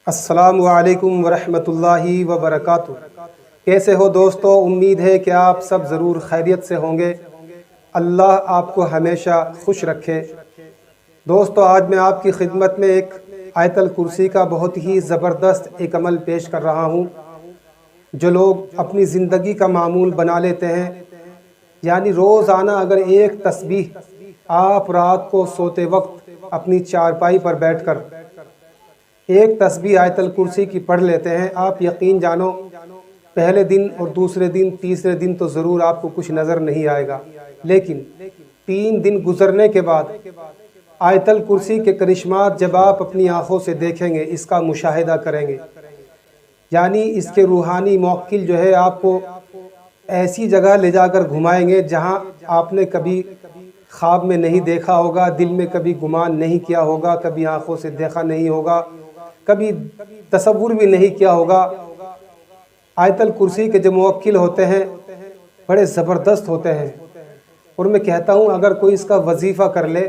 السلام علیکم ورحمۃ اللہ وبرکاتہ۔ کیسے ہو دوستو؟ امید ہے کہ آپ سب ضرور خیریت سے ہوں گے۔ اللہ آپ کو ہمیشہ خوش رکھے۔ دوستو، آج میں آپ کی خدمت میں ایک آیت الکرسی کا بہت ہی زبردست ایک عمل پیش کر رہا ہوں جو لوگ اپنی زندگی کا معمول بنا لیتے ہیں۔ یعنی روزانہ اگر ایک تسبیح آپ رات کو سوتے وقت اپنی چارپائی پر بیٹھ کر ایک تسبیح آیت الکرسی کی پڑھ لیتے ہیں، آپ یقین جانو پہلے دن اور دوسرے دن تیسرے دن تو ضرور آپ کو کچھ نظر نہیں آئے گا، لیکن 3 دن گزرنے کے بعد آیت الکرسی کے کرشمات جب آپ اپنی آنکھوں سے دیکھیں گے، اس کا مشاہدہ کریں گے، یعنی اس کے روحانی موکل جو ہے آپ کو ایسی جگہ لے جا کر گھمائیں گے جہاں آپ نے کبھی خواب میں نہیں دیکھا ہوگا، دل میں کبھی گمان نہیں کیا ہوگا، کبھی آنکھوں سے دیکھا نہیں ہوگا، کبھی تصور بھی نہیں کیا ہوگا۔ آیت الکرسی کے جو موکل ہوتے ہیں بڑے زبردست ہوتے ہیں، اور میں کہتا ہوں اگر کوئی اس کا وظیفہ کر لے،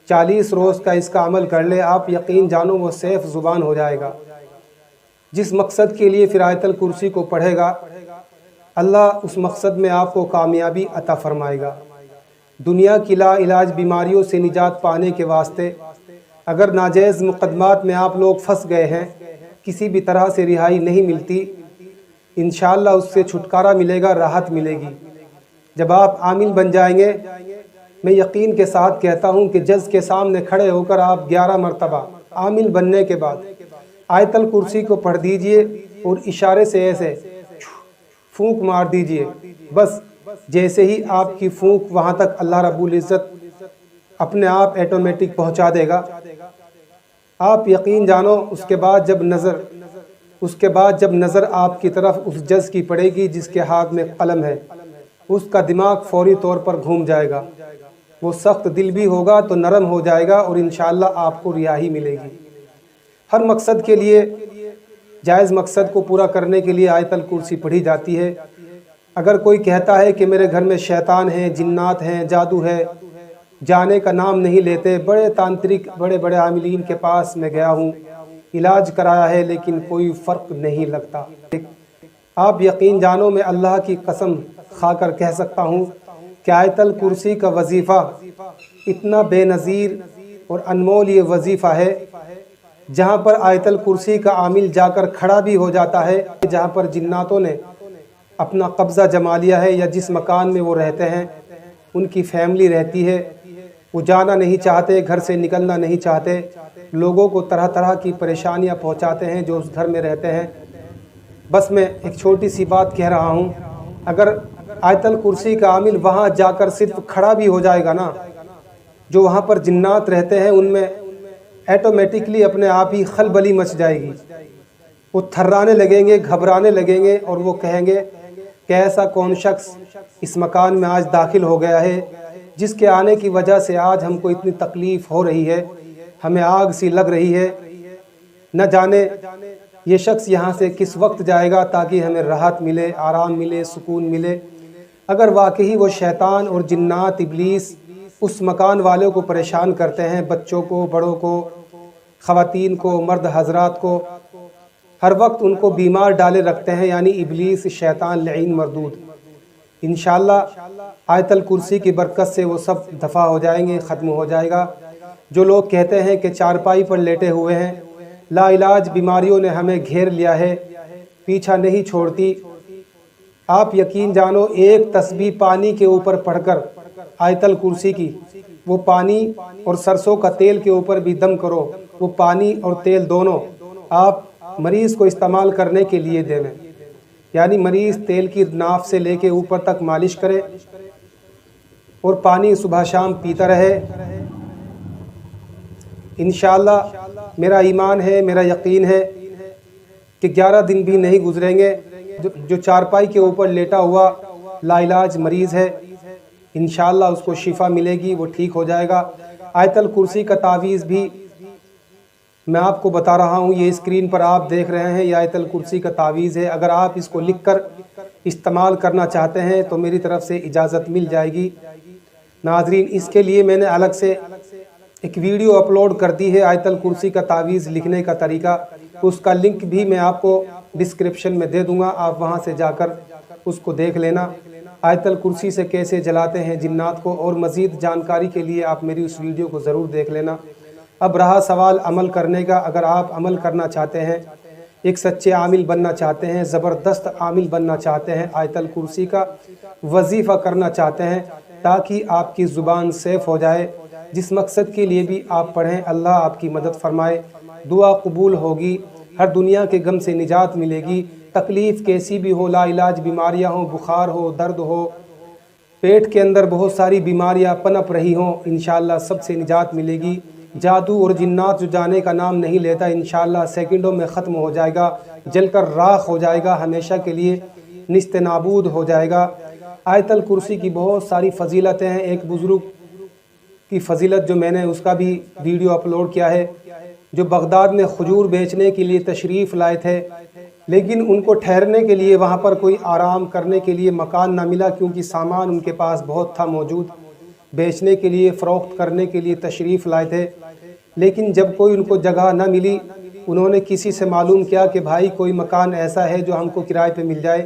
40 روز کا اس کا عمل کر لے، آپ یقین جانو وہ سیف زبان ہو جائے گا۔ جس مقصد کے لیے پھر آیت الکرسی کو پڑھے گا، اللہ اس مقصد میں آپ کو کامیابی عطا فرمائے گا۔ دنیا کی لا علاج بیماریوں سے نجات پانے کے واسطے اگر ناجائز مقدمات میں آپ لوگ پھنس گئے ہیں، کسی بھی طرح سے رہائی نہیں ملتی، انشاءاللہ اس سے چھٹکارا ملے گا، راحت ملے گی۔ جب آپ عامل بن جائیں گے، میں یقین کے ساتھ کہتا ہوں کہ جج کے سامنے کھڑے ہو کر آپ 11 مرتبہ عامل بننے کے بعد آیت الکرسی کو پڑھ دیجئے اور اشارے سے ایسے پھونک مار دیجئے، بس جیسے ہی آپ کی پھونک وہاں تک اللہ رب العزت اپنے آپ ایٹومیٹک پہنچا دے گا۔ آپ یقین جانو اس کے بعد جب نظر آپ کی طرف اس جج کی پڑے گی جس کے ہاتھ میں قلم ہے، اس کا دماغ فوری طور پر گھوم جائے گا، وہ سخت دل بھی ہوگا تو نرم ہو جائے گا، اور انشاءاللہ آپ کو رہائی ملے گی۔ ہر مقصد کے لیے، جائز مقصد کو پورا کرنے کے لیے آیت الکرسی پڑھی جاتی ہے۔ اگر کوئی کہتا ہے کہ میرے گھر میں شیطان ہیں، جنات ہیں، جادو ہے، جانے کا نام نہیں لیتے، بڑے تانترک بڑے عاملین کے پاس میں گیا ہوں، علاج کرایا ہے لیکن کوئی فرق نہیں لگتا، آپ یقین جانو میں اللہ کی قسم کھا کر کہہ سکتا ہوں کہ آیت الکرسی کا وظیفہ اتنا بے نظیر اور انمول یہ وظیفہ ہے، جہاں پر آیت الکرسی کا عامل جا کر کھڑا بھی ہو جاتا ہے، جہاں پر جناتوں نے اپنا قبضہ جما لیا ہے، یا جس مکان میں وہ رہتے ہیں ان کی فیملی رہتی ہے، وہ جانا نہیں چاہتے، گھر سے نکلنا نہیں چاہتے، لوگوں کو طرح طرح کی پریشانیاں پہنچاتے ہیں جو اس گھر میں رہتے ہیں۔ بس میں ایک چھوٹی سی بات کہہ رہا ہوں، اگر آیت الکرسی کا عامل وہاں جا کر صرف کھڑا بھی ہو جائے گا نا، جو وہاں پر جنات رہتے ہیں ان میں ایٹومیٹکلی اپنے آپ ہی خلبلی مچ جائے گی، وہ تھرانے لگیں گے، گھبرانے لگیں گے، اور وہ کہیں گے کہ ایسا کون شخص اس مکان میں آج داخل ہو گیا ہے جس کے آنے کی وجہ سے آج ہم کو اتنی تکلیف ہو رہی ہے، ہمیں آگ سی لگ رہی ہے، نہ جانے یہ شخص یہاں سے کس وقت جائے گا تاکہ ہمیں راحت ملے، آرام ملے، سکون ملے۔ اگر واقعی وہ شیطان اور جنات ابلیس اس مکان والوں کو پریشان کرتے ہیں، بچوں کو، بڑوں کو، خواتین کو، مرد حضرات کو، ہر وقت ان کو بیمار ڈالے رکھتے ہیں، یعنی ابلیس، شیطان لعین مردود، انشاءاللہ آیت الکرسی کی برکت سے وہ سب دفع ہو جائیں گے، ختم ہو جائے گا۔ جو لوگ کہتے ہیں کہ چارپائی پر لیٹے ہوئے ہیں، لا علاج بیماریوں نے ہمیں گھیر لیا ہے، پیچھا نہیں چھوڑتی، آپ یقین جانو ایک تسبیح پانی کے اوپر پڑھ کر آیت الکرسی کی، وہ پانی اور سرسوں کا تیل کے اوپر بھی دم کرو، وہ پانی اور تیل دونوں آپ مریض کو استعمال کرنے کے لیے دیں، یعنی مریض تیل کی ناف سے لے کے اوپر تک مالش کرے اور پانی صبح شام پیتا رہے، انشاءاللہ میرا ایمان ہے، میرا یقین ہے کہ 11 دن بھی نہیں گزریں گے، جو چارپائی کے اوپر لیٹا ہوا لا علاج مریض ہے، انشاءاللہ اس کو شفا ملے گی، وہ ٹھیک ہو جائے گا۔ آیت الکرسی کا تعویذ بھی میں آپ کو بتا رہا ہوں، یہ اسکرین پر آپ دیکھ رہے ہیں، یہ آیت الکرسی کا تعویذ ہے، اگر آپ اس کو لکھ کر استعمال کرنا چاہتے ہیں تو میری طرف سے اجازت مل جائے گی۔ ناظرین، اس کے لیے میں نے الگ سے ایک ویڈیو اپلوڈ کر دی ہے آیت الکرسی کا تعویذ لکھنے کا طریقہ، اس کا لنک بھی میں آپ کو ڈسکرپشن میں دے دوں گا، آپ وہاں سے جا کر اس کو دیکھ لینا۔ آیت الکرسی سے کیسے جلاتے ہیں جنات کو، اور مزید جانکاری کے لیے آپ میری اس ویڈیو کو ضرور دیکھ لینا۔ اب رہا سوال عمل کرنے کا، اگر آپ عمل کرنا چاہتے ہیں، ایک سچے عامل بننا چاہتے ہیں، زبردست عامل بننا چاہتے ہیں، آیت الکرسی کا وظیفہ کرنا چاہتے ہیں تاکہ آپ کی زبان سیف ہو جائے، جس مقصد کے لیے بھی آپ پڑھیں، اللہ آپ کی مدد فرمائے، دعا قبول ہوگی، ہر دنیا کے غم سے نجات ملے گی، تکلیف کیسی بھی ہو، لا علاج بیماریاں ہوں، بخار ہو، درد ہو، پیٹ کے اندر بہت ساری بیماریاں پنپ رہی ہوں، انشاءاللہ سب سے نجات ملے گی۔ جادو اور جنات جو جانے کا نام نہیں لیتا، انشاءاللہ سیکنڈوں میں ختم ہو جائے گا، جل کر راکھ ہو جائے گا، ہمیشہ کے لیے نیست نابود ہو جائے گا۔ آیت الکرسی کی بہت ساری فضیلتیں ہیں، ایک بزرگ کی فضیلت جو میں نے اس کا بھی ویڈیو اپلوڈ کیا ہے، جو بغداد میں کھجور بیچنے کے لیے تشریف لائے تھے، لیکن ان کو ٹھہرنے کے لیے وہاں پر کوئی آرام کرنے کے لیے مکان نہ ملا، کیونکہ سامان ان کے پاس بہت تھا موجود، بیچنے کے لیے فروخت کرنے کے لیے تشریف لائے تھے، لیکن جب کوئی ان کو جگہ نہ ملی، انہوں نے کسی سے معلوم کیا کہ بھائی کوئی مکان ایسا ہے جو ہم کو کرائے پہ مل جائے۔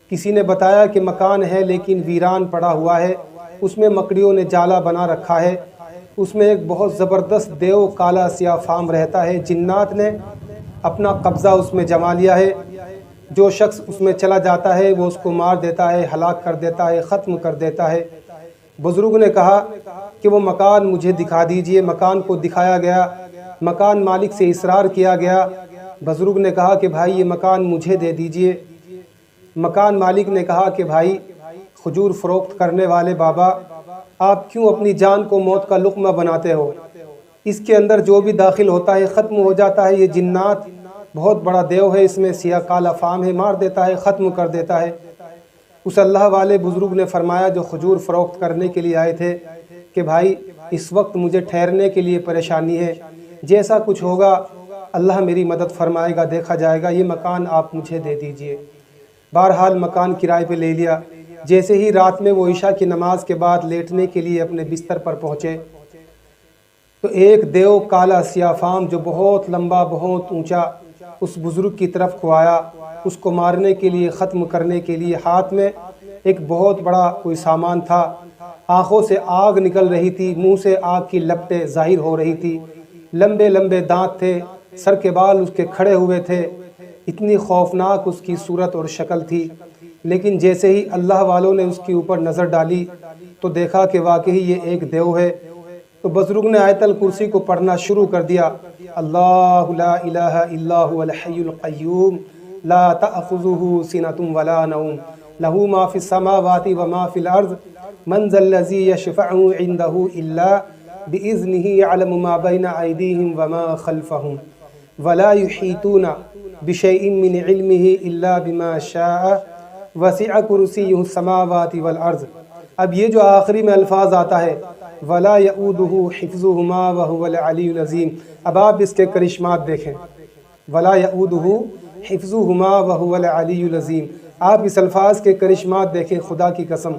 کسی نے بتایا کہ مکان ہے لیکن ویران پڑا ہوا ہے، اس میں مکڑیوں نے جالا بنا رکھا ہے، اس میں ایک بہت زبردست دیو کالا سیاہ فام رہتا ہے، جنات نے اپنا قبضہ اس میں جما لیا ہے، جو شخص اس میں چلا جاتا ہے وہ اس کو مار دیتا ہے، ہلاک کر دیتا ہے، ختم کر دیتا ہے۔ بزرگ نے کہا کہ وہ مکان مجھے دکھا دیجئے، مکان کو دکھایا گیا، مکان مالک سے اصرار کیا گیا، بزرگ نے کہا کہ بھائی یہ مکان مجھے دے دیجئے۔ مکان مالک نے کہا کہ بھائی کھجور فروخت کرنے والے بابا، آپ کیوں اپنی جان کو موت کا لقمہ بناتے ہو؟ اس کے اندر جو بھی داخل ہوتا ہے ختم ہو جاتا ہے، یہ جنات بہت بڑا دیو ہے، اس میں سیاہ کالا فام ہے، مار دیتا ہے، ختم کر دیتا ہے۔ اس اللہ والے بزرگ نے فرمایا جو کھجور فروخت کرنے کے لیے آئے تھے کہ بھائی اس وقت مجھے ٹھہرنے کے لیے پریشانی ہے، جیسا کچھ ہوگا اللہ میری مدد فرمائے گا، دیکھا جائے گا، یہ مکان آپ مجھے دے دیجئے۔ بہرحال مکان کرائے پہ لے لیا۔ جیسے ہی رات میں وہ عشاء کی نماز کے بعد لیٹنے کے لیے اپنے بستر پر پہنچے تو ایک دیو کالا سیاہ فام جو بہت لمبا بہت اونچا اس بزرگ کی طرف کو آیا، اس کو مارنے کے لیے ختم کرنے کے لیے۔ ہاتھ میں ایک بہت بڑا کوئی سامان تھا، آنکھوں سے آگ نکل رہی تھی، منہ سے آگ کی لپٹیں ظاہر ہو رہی تھی، لمبے لمبے دانت تھے، سر کے بال اس کے کھڑے ہوئے تھے، اتنی خوفناک اس کی صورت اور شکل تھی۔ لیکن جیسے ہی اللہ والوں نے اس کے اوپر نظر ڈالی تو دیکھا کہ واقعی یہ ایک دیو ہے، تو بزرگ نے آیت الکرسی کو پڑھنا شروع کر دیا۔ اللہ لا الہ الا هو الحی القیوم لا تأخذہ سنۃ ولا نوم لہ ما فی السماوات وما فی الارض من ذا الذی یشفع عنده الا بإذنہ یعلم ما بین ایدیہم وما خلفہم ولا یحیطون بشیء من علمہ الا بما شاء وسع کرسیہ السماوات والارض۔ اب یہ جو آخری میں الفاظ آتا ہے ولا یؤودہ حفظہما وہو العلی العظیم، اب آپ اس کے کرشمات دیکھیں، ولا یؤودہ حفظہما وہو العلی العظیم، آپ اس الفاظ کے کرشمات دیکھیں، خدا کی قسم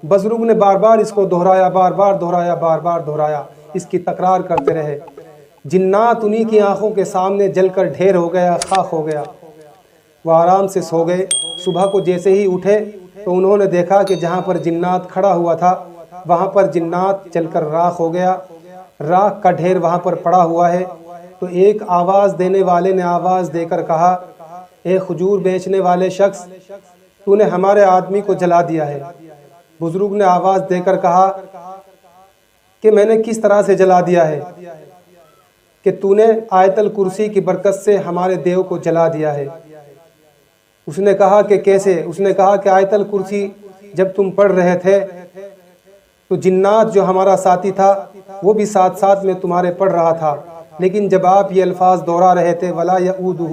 بزرگ نے بار بار اس کو دہرایا، بار بار دہرایا، بار بار دہرایا، اس کی تکرار کرتے رہے۔ جنات انہی کی آنکھوں کے سامنے جل کر ڈھیر ہو گیا، خاک ہو گیا، وہ آرام سے سو گئے۔ صبح کو جیسے ہی اٹھے تو انہوں نے دیکھا کہ جہاں پر جنات کھڑا ہوا تھا وہاں پر جنات جل کر راکھ ہو گیا، راکھ کا ڈھیر وہاں پر پڑا ہوا ہے۔ تو ایک آواز دینے والے نے آواز دے کر کہا، اے کھجور بیچنے والے شخص، تو نے ہمارے آدمی کو جلا دیا ہے۔ بزرگ نے آواز دے کر کہا کہ میں نے کس طرح سے جلا دیا ہے؟ کہ تو نے آیت الکرسی کی برکت سے ہمارے دیو کو جلا دیا ہے۔ اس نے کہا کہ کیسے؟ اس نے کہا کہ آیت الکرسی جب تم پڑھ رہے تھے تو جنات جو ہمارا ساتھی تھا وہ بھی ساتھ ساتھ میں تمہارے پڑھ رہا تھا، لیکن جب آپ یہ الفاظ دہرا رہے تھے ولا یؤودہ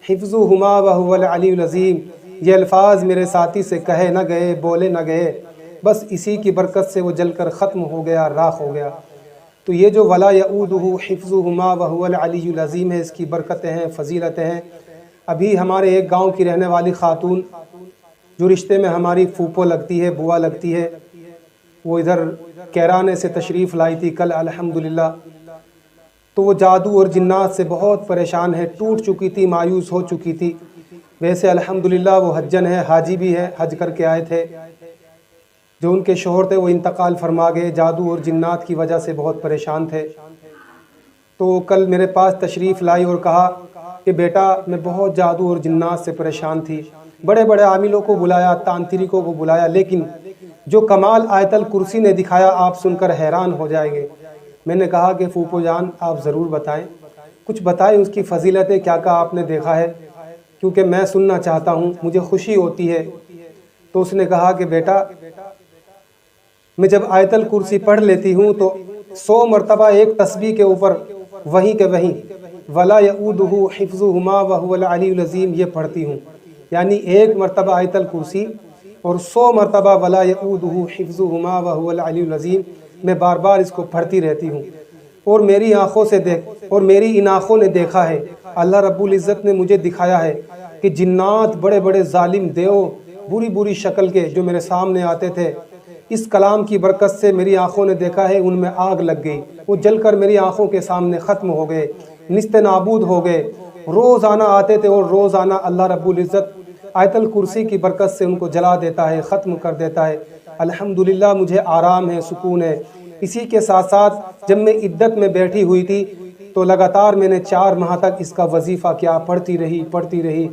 حفظہما وہو العلی العظیم، یہ الفاظ میرے ساتھی سے کہے نہ گئے، بولے نہ گئے، بس اسی کی برکت سے وہ جل کر ختم ہو گیا، راکھ ہو گیا۔ تو یہ جو ولا یؤودہ حفظہما وہو العلی العظیم ہے، اس کی برکتیں ہیں، فضیلتیں ہیں۔ ابھی ہمارے ایک گاؤں کی رہنے والی خاتون جو رشتے میں ہماری پھوپھو لگتی ہے، بوا لگتی ہے، وہ ادھر کیرانے سے تشریف لائی تھی کل الحمدللہ، تو وہ جادو اور جنات سے بہت پریشان ہے، ٹوٹ چکی تھی، مایوس ہو چکی تھی۔ ویسے الحمدللہ وہ حجن ہے، حاجی بھی ہے، حج کر کے آئے تھے۔ جو ان کے شوہر تھے وہ انتقال فرما گئے، جادو اور جنات کی وجہ سے بہت پریشان تھے۔ تو کل میرے پاس تشریف لائی اور کہا کہ بیٹا میں بہت جادو اور جنات سے پریشان تھی، بڑے بڑے عاملوں کو بلایا، تانترکوں کو بلایا، لیکن جو کمال آیت الکرسی نے دکھایا آپ سن کر حیران ہو جائیں گے۔ میں نے کہا کہ پھوپھو جان آپ ضرور بتائیں، کچھ بتائیں اس کی فضیلتیں، کیا کیا آپ نے دیکھا ہے، کیونکہ میں سننا چاہتا ہوں، مجھے خوشی ہوتی ہے۔ تو اس نے کہا کہ بیٹا میں جب آیت الکرسی پڑھ لیتی ہوں تو 100 مرتبہ ایک تسبیح کے اوپر وہیں کے وہیں ولا یعودہ حفظہما وہو العلی العظیم یہ پڑھتی ہوں، یعنی ایک مرتبہ آیت الکرسی اور 100 مرتبہ ولا یعودہ حفظہما وہو العلی العظیم، میں بار بار اس کو پڑھتی رہتی ہوں۔ اور میری آنکھوں سے اور میری ان آنکھوں نے دیکھا ہے، اللہ رب العزت نے مجھے دکھایا ہے کہ جنات بڑے بڑے ظالم دیو بری بری شکل کے جو میرے سامنے آتے تھے، اس کلام کی برکت سے میری آنکھوں نے دیکھا ہے ان میں آگ لگ گئی، وہ جل کر میری آنکھوں کے سامنے ختم ہو گئے، نست نابود ہو گئے۔ روزانہ آتے تھے اور روزانہ اللہ رب العزت آیت الکرسی کی برکت سے ان کو جلا دیتا ہے، ختم کر دیتا ہے۔ الحمدللہ مجھے آرام ہے، سکون ہے۔ اسی کے ساتھ ساتھ جب میں عدت میں بیٹھی ہوئی تھی تو لگاتار میں نے 4 ماہ تک اس کا وظیفہ کیا، پڑھتی رہی،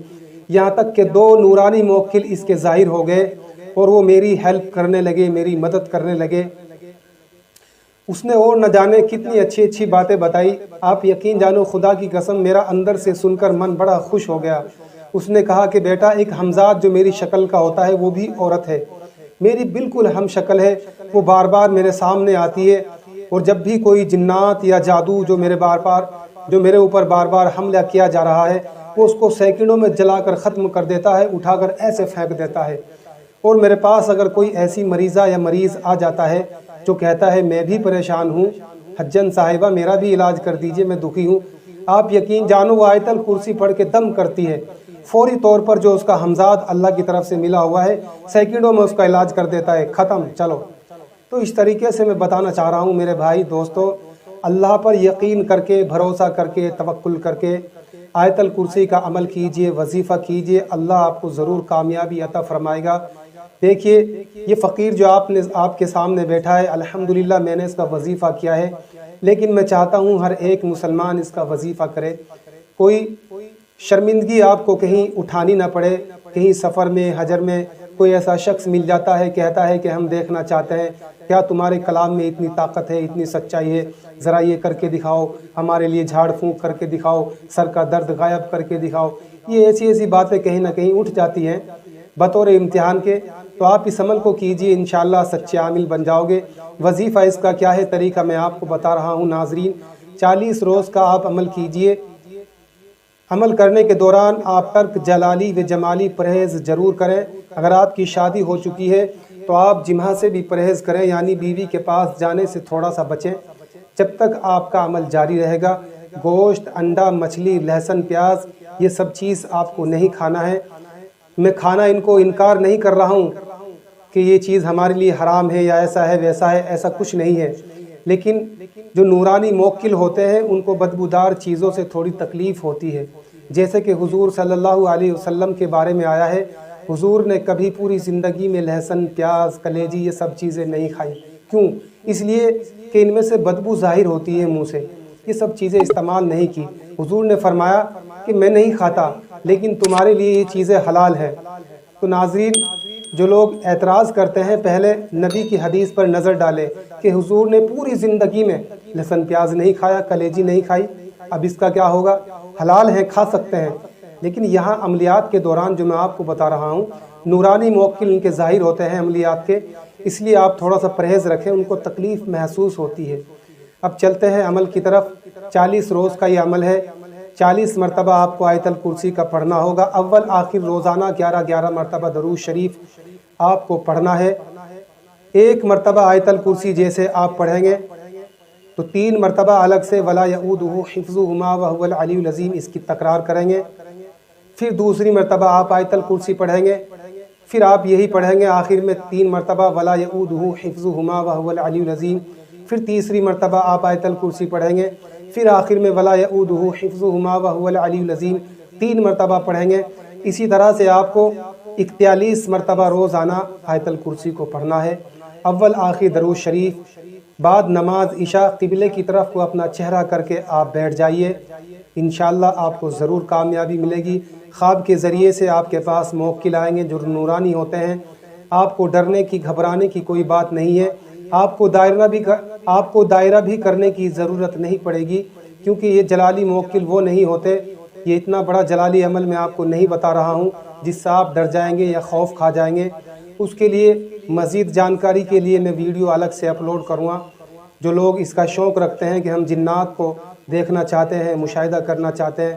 یہاں تک کہ 2 نورانی موکل اس کے ظاہر ہو گئے اور وہ میری ہیلپ کرنے لگے، میری مدد کرنے لگے۔ اس نے اور نہ جانے کتنی اچھی اچھی باتیں بتائی، آپ یقین جانو خدا کی قسم میرا اندر سے سن کر من بڑا خوش ہو گیا۔ اس نے کہا کہ بیٹا ایک حمزات جو میری شکل کا ہوتا ہے وہ بھی عورت ہے، میری بالکل ہم شکل ہے، وہ بار بار میرے سامنے آتی ہے، اور جب بھی کوئی جنات یا جادو جو میرے اوپر بار بار حملہ کیا جا رہا ہے وہ اس کو سیکنڈوں میں جلا کر ختم کر دیتا ہے، اٹھا کر ایسے پھینک دیتا ہے۔ اور میرے پاس اگر کوئی ایسی مریضہ یا مریض آ جاتا ہے جو کہتا ہے میں بھی پریشان ہوں، حجن صاحبہ میرا بھی علاج کر دیجئے، میں دکھی ہوں، آپ یقین جانو وہ آیت الکرسی پڑھ کے دم کرتی ہے، فوری طور پر جو اس کا حمزات اللہ کی طرف سے ملا ہوا ہے سیکنڈوں میں اس کا علاج کر دیتا ہے، ختم، چلو۔ تو اس طریقے سے میں بتانا چاہ رہا ہوں میرے بھائی دوستو، اللہ پر یقین کر کے، بھروسہ کر کے، توکل کر کے آیت الکرسی کا عمل کیجئے، وظیفہ کیجئے، اللہ آپ کو ضرور کامیابی عطا فرمائے گا۔ دیکھیے یہ فقیر جو آپ کے سامنے بیٹھا ہے، الحمدللہ میں نے اس کا وظیفہ کیا ہے، لیکن میں چاہتا ہوں ہر ایک مسلمان اس کا وظیفہ کرے، کوئی شرمندگی آپ کو کہیں اٹھانی نہ پڑے، کہیں سفر میں، حجر میں کوئی ایسا شخص مل جاتا ہے، کہتا ہے کہ ہم دیکھنا چاہتے ہیں کیا تمہارے کلام میں اتنی طاقت ہے، اتنی سچائی ہے، ذرا یہ کر کے دکھاؤ، ہمارے لیے جھاڑ پھونک کر کے دکھاؤ، سر کا درد غائب کر کے دکھاؤ۔ یہ ایسی باتیں کہیں نہ کہیں اٹھ جاتی ہیں بطور امتحان کے، تو آپ اس عمل کو کیجئے، انشاءاللہ سچے عامل بن جاؤ گے۔ وظیفہ اس کا کیا ہے، طریقہ میں آپ کو بتا رہا ہوں ناظرین، 40 روز کا آپ عمل کیجئے۔ عمل کرنے کے دوران آپ ترک جلالی و جمالی پرہیز ضرور کریں۔ اگر آپ کی شادی ہو چکی ہے تو آپ جماع سے بھی پرہیز کریں، یعنی بیوی کے پاس جانے سے تھوڑا سا بچیں جب تک آپ کا عمل جاری رہے گا۔ گوشت، انڈا، مچھلی، لہسن، پیاز یہ سب چیز آپ کو نہیں کھانا ہے۔ میں کھانا ان کو انکار نہیں کر رہا ہوں کہ یہ چیز ہمارے لیے حرام ہے یا ایسا ہے ویسا ہے، ایسا کچھ نہیں ہے، لیکن جو نورانی موکل ہوتے ہیں ان کو بدبودار چیزوں سے تھوڑی تکلیف ہوتی ہے، جیسے کہ حضور صلی اللہ علیہ وسلم کے بارے میں آیا ہے، حضور نے کبھی پوری زندگی میں لہسن، پیاز، کلیجی یہ سب چیزیں نہیں کھائیں۔ کیوں؟ اس لیے کہ ان میں سے بدبو ظاہر ہوتی ہے منہ سے، یہ سب چیزیں استعمال نہیں کی۔ حضور نے فرمایا کہ میں نہیں کھاتا لیکن تمہارے لیے یہ چیزیں حلال ہے۔ تو ناظرین جو لوگ اعتراض کرتے ہیں پہلے نبی کی حدیث پر نظر ڈالیں کہ حضور نے پوری زندگی میں لہسن پیاز نہیں کھایا، کلیجی نہیں کھائی، اب اس کا کیا ہوگا؟ حلال ہے، کھا سکتے ہیں، لیکن یہاں عملیات کے دوران جو میں آپ کو بتا رہا ہوں نورانی موکل ان کے ظاہر ہوتے ہیں عملیات کے، اس لیے آپ تھوڑا سا پرہیز رکھیں، ان کو تکلیف محسوس ہوتی ہے۔ اب چلتے ہیں عمل کی طرف۔ 40 روز کا یہ عمل ہے، 40 مرتبہ آپ کو آیت الکرسی کا پڑھنا ہوگا، اول آخر روزانہ 11 مرتبہ درود شریف آپ کو پڑھنا ہے۔ 1 مرتبہ آیت الکرسی جیسے آپ پڑھیں گے تو 3 مرتبہ الگ سے ولا یعودہ حفظہما وہو العلی العظیم اس کی تکرار کریں گے، پھر دوسری مرتبہ آپ آیت الکرسی پڑھیں گے، پھر آپ یہی پڑھیں گے آخر میں 3 مرتبہ ولا یؤودہ حفظہما وہو العلی العظیم، پھر تیسری مرتبہ آپ آیت الکرسی پڑھیں گے، پھر آخر میں ولا یؤودہ حفظہما وہو العلی العظیم 3 مرتبہ پڑھیں گے۔ اسی طرح سے آپ کو 41 مرتبہ روزانہ آیت الکرسی کو پڑھنا ہے۔ اول آخر درود شریف، بعد نماز عشاء قبلے کی طرف کو اپنا چہرہ کر کے آپ بیٹھ جائیے، انشاءاللہ آپ کو ضرور کامیابی ملے گی۔ خواب کے ذریعے سے آپ کے پاس موکل آئیں گے جو نورانی ہوتے ہیں، آپ کو ڈرنے کی گھبرانے کی کوئی بات نہیں ہے، آپ کو دائرہ بھی کرنے کی ضرورت نہیں پڑے گی، کیونکہ یہ جلالی موکل وہ نہیں ہوتے۔ یہ اتنا بڑا جلالی عمل میں آپ کو نہیں بتا رہا ہوں جس سے آپ ڈر جائیں گے یا خوف کھا جائیں گے۔ اس کے لیے مزید جانکاری کے لیے میں ویڈیو الگ سے اپلوڈ کروں گا۔ جو لوگ اس کا شوق رکھتے ہیں کہ ہم جنات کو دیکھنا چاہتے ہیں، مشاہدہ کرنا چاہتے ہیں،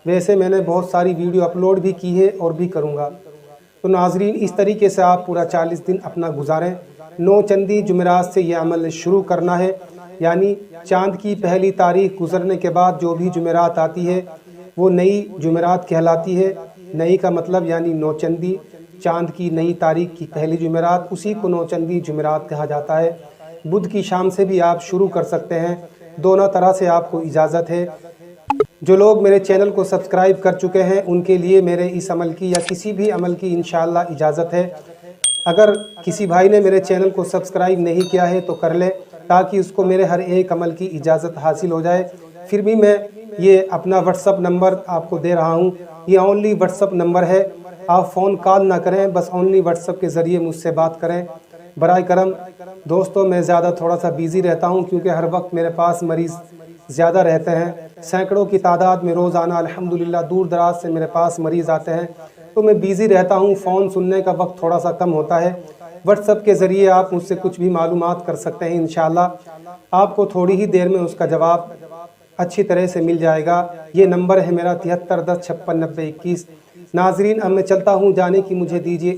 ویسے میں نے بہت ساری ویڈیو اپلوڈ بھی کی ہے اور بھی کروں گا۔ تو ناظرین، اس طریقے سے آپ پورا 40 دن اپنا گزاریں۔ 9 چندی جمعرات سے یہ عمل شروع کرنا ہے، یعنی چاند کی پہلی تاریخ گزرنے کے بعد جو بھی جمعرات آتی ہے وہ نئی جمعرات کہلاتی ہے۔ نئی کا مطلب یعنی 9 چندی، چاند کی نئی تاریخ کی پہلی جمعرات، اسی کو 9 چندی جمعرات کہا جاتا ہے۔ بدھ کی شام سے بھی آپ شروع کر سکتے ہیں، دونوں طرح سے آپ کو اجازت ہے۔ جو لوگ میرے چینل کو سبسکرائب کر چکے ہیں ان کے لیے میرے اس عمل کی یا کسی بھی عمل کی انشاءاللہ اجازت ہے۔ اگر کسی بھائی نے میرے چینل کو سبسکرائب نہیں کیا ہے تو کر لے، تاکہ اس کو میرے ہر ایک عمل کی اجازت حاصل ہو جائے۔ پھر بھی میں یہ اپنا واٹس اپ نمبر آپ کو دے رہا ہوں، یہ اونلی واٹس اپ نمبر ہے، آپ فون کال نہ کریں، بس اونلی واٹس اپ کے ذریعے مجھ سے بات کریں برائے کرم۔ دوستو، میں زیادہ تھوڑا سا بیزی رہتا ہوں کیونکہ ہر وقت میرے پاس مریض زیادہ رہتے ہیں، سینکڑوں کی تعداد میں روزانہ الحمدللہ دور دراز سے میرے پاس مریض آتے ہیں، تو میں بیزی رہتا ہوں، فون سننے کا وقت تھوڑا سا کم ہوتا ہے۔ واٹس اپ کے ذریعے آپ مجھ سے کچھ بھی معلومات کر سکتے ہیں، انشاءاللہ آپ کو تھوڑی ہی دیر میں اس کا جواب اچھی طرح سے مل جائے گا۔ یہ نمبر ہے میرا 7310569021۔ ناظرین، اب میں چلتا ہوں، جانے کی مجھے دیجیے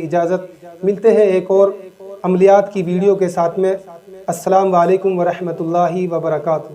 اجازت۔ ملتے ہیں ایک اور عملیات کی ویڈیو کے ساتھ میں۔ السلام علیکم ورحمۃ اللہ وبرکاتہ۔